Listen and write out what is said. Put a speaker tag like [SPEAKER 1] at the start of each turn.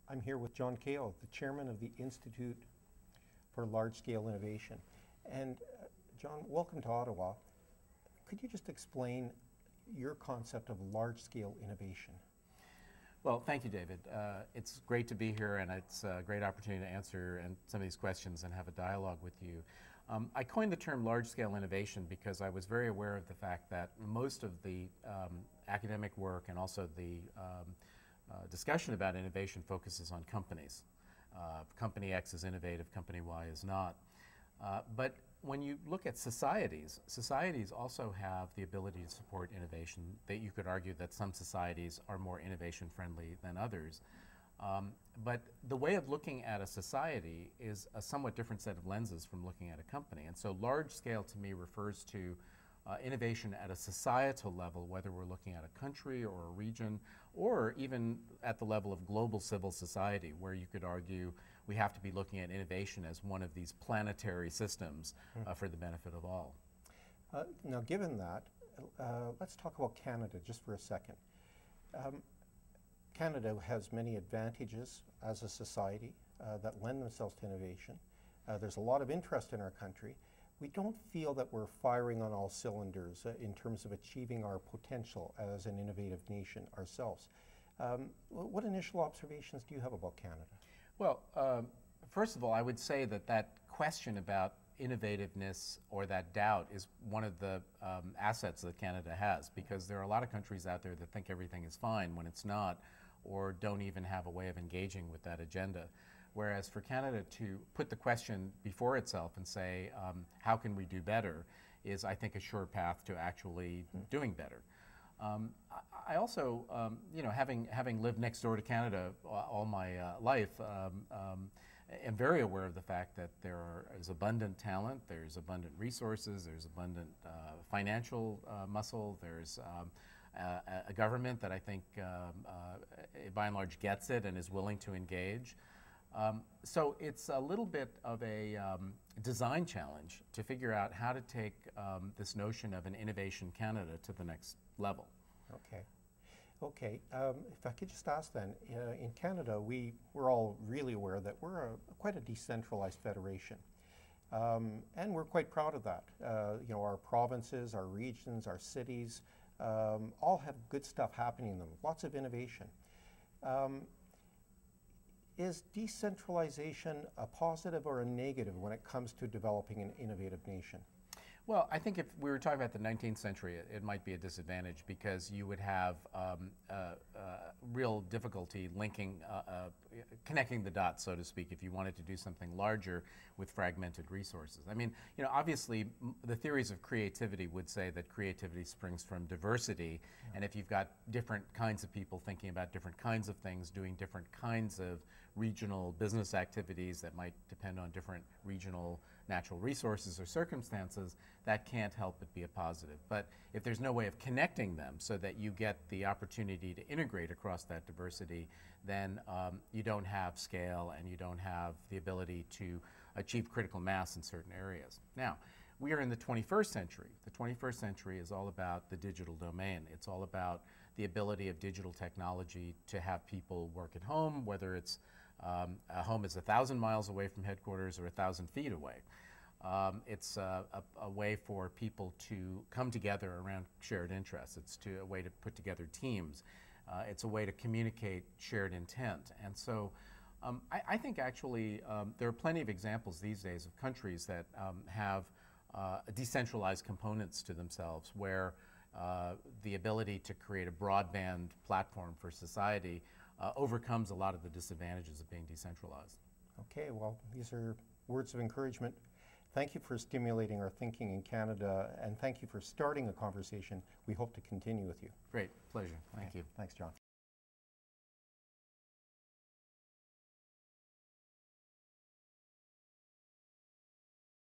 [SPEAKER 1] I'm here with John Kao, the chairman of the Institute for Large-Scale Innovation. And John, welcome to Ottawa. Could you just explain your concept of large-scale innovation?
[SPEAKER 2] Well, thank you, David. It's great to be here, and it's a great opportunity to answer some of these questions and have a dialogue with you. I coined the term large-scale innovation because I was very aware of the fact that most of the academic work and also the discussion about innovation focuses on companies. Company X is innovative, company Y is not. But when you look at societies, societies also have the ability to support innovation. That you could argue that some societies are more innovation friendly than others. But the way of looking at a society is a somewhat different set of lenses from looking at a company. And so large scale to me refers to innovation at a societal level, whether we're looking at a country or a region, or even at the level of global civil society, where you could argue we have to be looking at innovation as one of these planetary systems for the benefit of all.
[SPEAKER 1] Now, given that, let's talk about Canada just for a second. Canada has many advantages as a society that lend themselves to innovation. There's a lot of interest in our country. We don't feel that we're firing on all cylinders in terms of achieving our potential as an innovative nation ourselves. What initial observations do you have about Canada?
[SPEAKER 2] Well, first of all, I would say that that question about innovativeness or that doubt is one of the assets that Canada has, because there are a lot of countries out there that think everything is fine when it's not, or don't even have a way of engaging with that agenda. Whereas for Canada to put the question before itself and say, how can we do better, is, I think, a sure path to actually doing better. I also, having lived next door to Canada all my life, am very aware of the fact that there's abundant talent, there's abundant resources, there's abundant financial muscle, there's a government that I think, by and large, gets it and is willing to engage. So it's a little bit of a design challenge to figure out how to take this notion of an Innovation Canada to the next level.
[SPEAKER 1] Okay. If I could just ask then, in Canada, we're all really aware that we're quite a decentralized federation. And we're quite proud of that. Our provinces, our regions, our cities, all have good stuff happening in them, lots of innovation. Is decentralization a positive or a negative when it comes to developing an innovative nation?
[SPEAKER 2] Well, I think if we were talking about the 19th century, it might be a disadvantage, because you would have real difficulty connecting the dots, so to speak, if you wanted to do something larger with fragmented resources. I mean, obviously the theories of creativity would say that creativity springs from diversity, and if you've got different kinds of people thinking about different kinds of things, doing different kinds of regional business activities that might depend on different regional natural resources or circumstances, that can't help but be a positive. But if there's no way of connecting them so that you get the opportunity to integrate across that diversity, then you don't have scale and you don't have the ability to achieve critical mass in certain areas. Now, we are in the 21st century. The 21st century is all about the digital domain. It's all about the ability of digital technology to have people work at home, whether it's a home is 1,000 miles away from headquarters or 1,000 feet away. It's a way for people to come together around shared interests. It's a way to put together teams. It's a way to communicate shared intent. And so I think actually there are plenty of examples these days of countries that have decentralized components to themselves, where the ability to create a broadband platform for society overcomes a lot of the disadvantages of being decentralized.
[SPEAKER 1] Okay, well, these are words of encouragement. Thank you for stimulating our thinking in Canada, and thank you for starting a conversation we hope to continue with you.
[SPEAKER 2] Great, pleasure. Thank you.
[SPEAKER 1] Thanks, John.